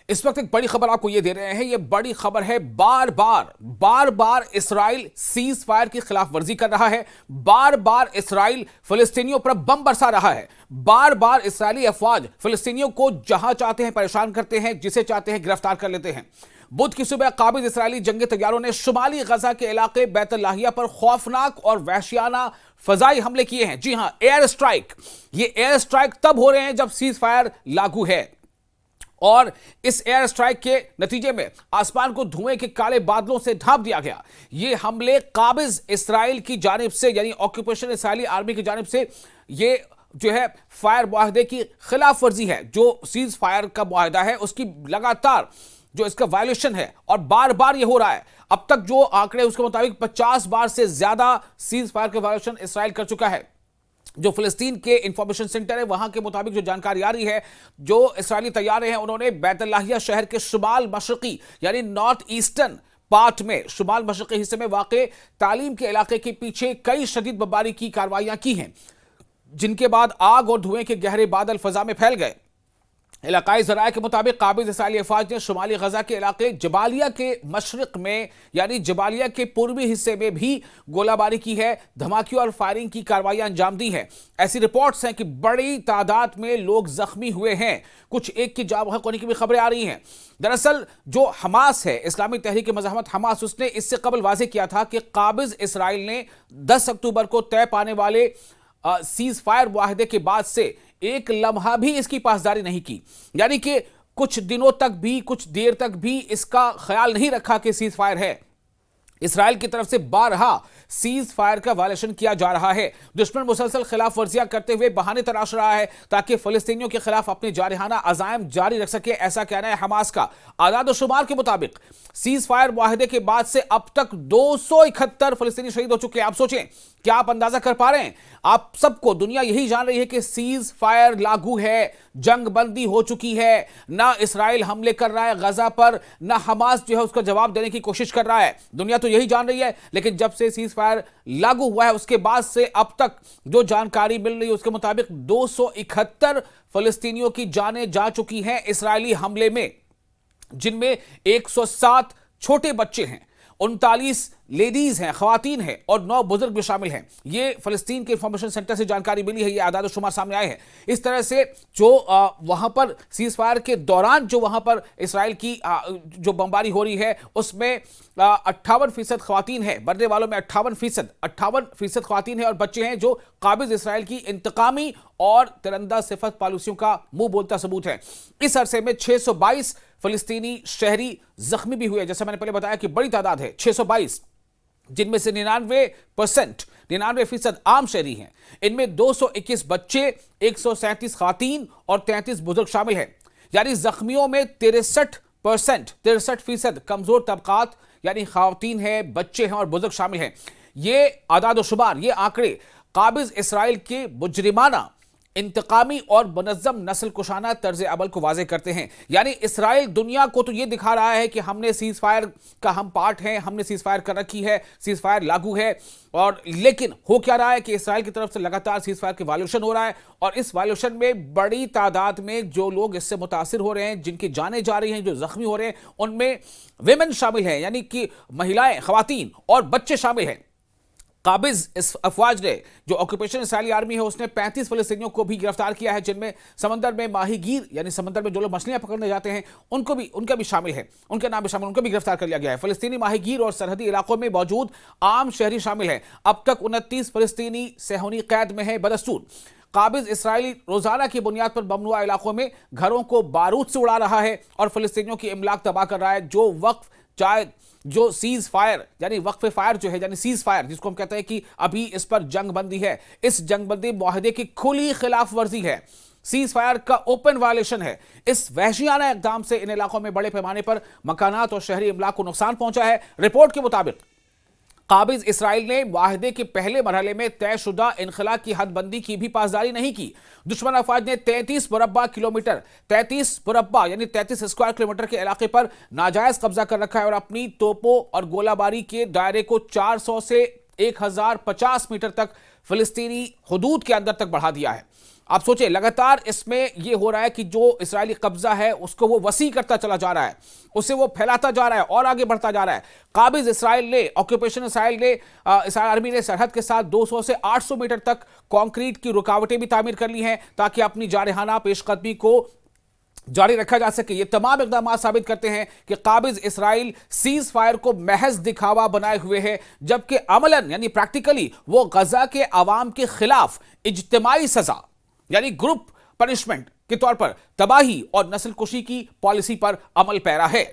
इस वक्त एक बड़ी खबर आपको ये दे रहे हैं। ये बड़ी खबर है, बार बार इसराइल सीज फायर की खिलाफ वर्जी कर रहा है। बार बार इसराइल फिलिस्तीनियों पर बम बरसा रहा है। बार बार इस्राएली अफवाज फिलिस्तीनियों को जहां चाहते हैं परेशान करते हैं, जिसे चाहते हैं गिरफ्तार कर लेते हैं। बुध की सुबह काबिज इस्राएली जंगी तैयारों ने शुमाली गजा के इलाके बैतुल्लाहिया पर खौफनाक और वहशियाना फजाई हमले किए हैं। जी हां, एयर स्ट्राइक। ये एयर स्ट्राइक तब हो रहे हैं जब सीज फायर लागू है, और इस एयर स्ट्राइक के नतीजे में आसमान को धुएं के काले बादलों से ढांप दिया गया। ये हमले काबिज इस्राइल की जानिब से, यानी ऑक्यूपेशन इस्राइली आर्मी की जानिब से, ये जो है फायर मुआहदे की खिलाफ वर्जी है। जो सीज फायर का मुआहदा है उसकी लगातार जो इसका वायलेशन है, और बार बार ये हो रहा है। अब तक जो आंकड़े उसके मुताबिक 50 बार से ज्यादा सीज फायर के वायलेशन इस्राइल कर चुका है। जो फिलिस्तीन के इंफॉर्मेशन सेंटर है वहां के मुताबिक जो जानकारी आ रही है, जो इस्राएली तैयारे हैं उन्होंने बैतुल्लाहिया शहर के शुमाल मशरकी यानी नॉर्थ ईस्टर्न पार्ट में, शुमाल मशरकी हिस्से में वाक़े तालीम के इलाके के पीछे कई शदीद बमबारी की कार्रवाइयां की हैं, जिनके बाद आग और धुएं के गहरे बादल फजा में फैल गए। इलाकाई ज़राए के मुताबिक काबिज इस्राएली अफवाज ने शुमाली गजा के इलाके जबालिया के मशरक में, यानी जबालिया के पूर्वी हिस्से में भी गोलाबारी की है, धमाके और फायरिंग की कार्रवाइयां अंजाम दी हैं। ऐसी रिपोर्ट्स हैं कि बड़ी तादाद में लोग जख्मी हुए हैं। कुछ एक की जान होने की भी खबरें आ रही हैं। दरअसल जो हमास है, इस्लामी तहरीक मज़ाहमत हमास, उसने इससे कबल वाज़ेह किया था कि काबिज इस्राइल ने 10 अक्टूबर को तय पाने वाले सीज फायर मुआहदे के बाद से एक लम्हा भी इसकी पासदारी नहीं की, यानी कि कुछ दिनों तक भी, कुछ देर तक भी इसका ख्याल नहीं रखा कि सीज फायर है। इसराइल की तरफ से बारहा सीज फायर का वायलेशन किया जा रहा है। दुश्मन मुसलसल खिलाफ वर्जियां करते हुए बहाने तलाश रहा है ताकि फिलिस्तीनियों के खिलाफ अपने जारहाना अज़ाइम जारी रख सके, ऐसा कहना है हमास का। आदाद और शुमार के मुताबिक सीज फायर मुआहदे के बाद से अब तक 271 फिलिस्तीनी शहीद हो चुके हैं। आप सोचें, क्या आप अंदाजा कर पा रहे हैं? आप सबको दुनिया यही जान रही है कि सीज फायर लागू है, जंग बंदी हो चुकी है। ना इसराइल हमले कर रहा है गजा पर, ना हमास जो है उसका जवाब देने की कोशिश कर रहा है। दुनिया तो यही जान रही है, लेकिन जब से सीज फायर लागू हुआ है उसके बाद से अब तक जो जानकारी मिल रही है उसके मुताबिक 271 फिलिस्तीनियों की जानें जा चुकी हैं इसराइली हमले में, जिनमें 107 छोटे बच्चे हैं, 39 लेडीज हैं, खवातीन हैं, और 9 बुजुर्ग भी शामिल हैं। ये फिलिस्तीन के इंफॉर्मेशन सेंटर से जानकारी मिली है, ये आदाद शुमार सामने आए हैं। इस तरह से जो वहां पर सीज फायर के दौरान जो वहां पर इसराइल की जो बमबारी हो रही है उसमें 58% खवातीन है, मरने वालों में 58% खवातीन है और बच्चे हैं, जो काबिज इसराइल की इंतकामी और तिरंदा सिफत पॉलिसियों का मुंह बोलता सबूत है। इस अरसे में 622 फिलिस्तीनी शहरी जख्मी भी हुए। जैसे मैंने पहले बताया कि बड़ी तादाद है, 622, जिनमें से 99% आम शहरी हैं। इनमें 221 बच्चे, 137 खातीन और 33 बुजुर्ग शामिल हैं। यानी जख्मियों में 63% कमजोर तबकात यानी खातीन है, बच्चे हैं और बुजुर्ग शामिल हैं। ये आदाद और शुमार, ये आंकड़े काबिज इसराइल के मुजरिमाना, इंतकामी और मुनज़्ज़म नस्ल कुशाना तर्ज अमल को वाज़ेह करते हैं। यानी इसराइल दुनिया को तो ये दिखा रहा है कि हमने सीज फायर का हम पार्ट हैं, हमने सीज फायर कर रखी है, सीज फायर लागू है, और लेकिन हो क्या रहा है कि इसराइल की तरफ से लगातार सीज फायर के वायलेशन हो रहा है, और इस वायलेशन में बड़ी तादाद में जो लोग इससे मुतासिर हो रहे हैं, जिनकी जानें जा रही हैं, जो जख्मी हो रहे हैं, उनमें विमेन शामिल हैं, यानी कि महिलाएं, खवातीन और बच्चे शामिल हैं। काबिज इस अफवाज ने, जो ऑक्यूपेशन इस्राएली आर्मी है, उसने 35 फिलिस्तीनियों को भी गिरफ्तार किया है, जिनमें समंदर में माहीगीर यानी समंदर में जो लोग मछलियां पकड़ने जाते हैं उनका भी शामिल है, उनके नाम भी शामिल, उनको भी गिरफ्तार कर लिया गया है। फिलिस्तीनी माहीगीर और सरहदी इलाकों में मौजूद आम शहरी शामिल हैं। अब तक 29 फिलिस्तीनी सेहूनी कैद में है। बदस्तूर काबिज इसराइली रोजाना की बुनियाद पर ममनुआ इलाकों में घरों को बारूद से उड़ा रहा है और फिलिस्तीनियों की इमलाक तबाह कर रहा है। जो वक्फ चाहे जो सीज फायर यानी वक्फ फायर जो है, यानी सीज फायर जिसको हम कहते हैं कि अभी इस पर जंग बंदी है, इस जंग बंदी मुआहदे की खुली खिलाफ वर्जी है, सीज फायर का ओपन वायलेशन है। इस वहशियाना इक़दाम से इन इलाकों में बड़े पैमाने पर मकानात और शहरी इमलाक को नुकसान पहुंचा है। रिपोर्ट के मुताबिक काबिज इसराइल ने मुआहदे के पहले मरहले में तयशुदा इनखला की हदबंदी की भी पासदारी नहीं की। दुश्मन अफवाज ने 33 मुरब्बा किलोमीटर, 33 मुरब्बा यानी 33 स्क्वायर किलोमीटर के इलाके पर नाजायज कब्जा कर रखा है और अपनी तोपों और गोलाबारी के दायरे को 400 से 1050 मीटर तक फिलिस्तीनी हुदूद के अंदर तक बढ़ा दिया है। आप सोचिए, लगातार इसमें यह हो रहा है कि जो इस्राएली कब्जा है उसको वो वसी करता चला जा रहा है, उसे वो फैलाता जा रहा है और आगे बढ़ता जा रहा है। काबिज इसराइल ने, ऑक्यूपेशन इसराइल ने, इसराइल आर्मी ने सरहद के साथ 200 से 800 मीटर तक कंक्रीट की रुकावटें भी तामीर कर ली हैं ताकि अपनी जारहाना पेशकदमी को जारी रखा जा सके। ये तमाम इकदाम साबित करते हैं कि काबिज इसराइल सीज फायर को महज दिखावा बनाए हुए है, जबकि अमलन यानी प्रैक्टिकली वो गजा के अवाम के खिलाफ इज्तिमाई सजा यानी ग्रुप पनिशमेंट के तौर पर तबाही और नस्ल कुशी की पॉलिसी पर अमल पैरा है।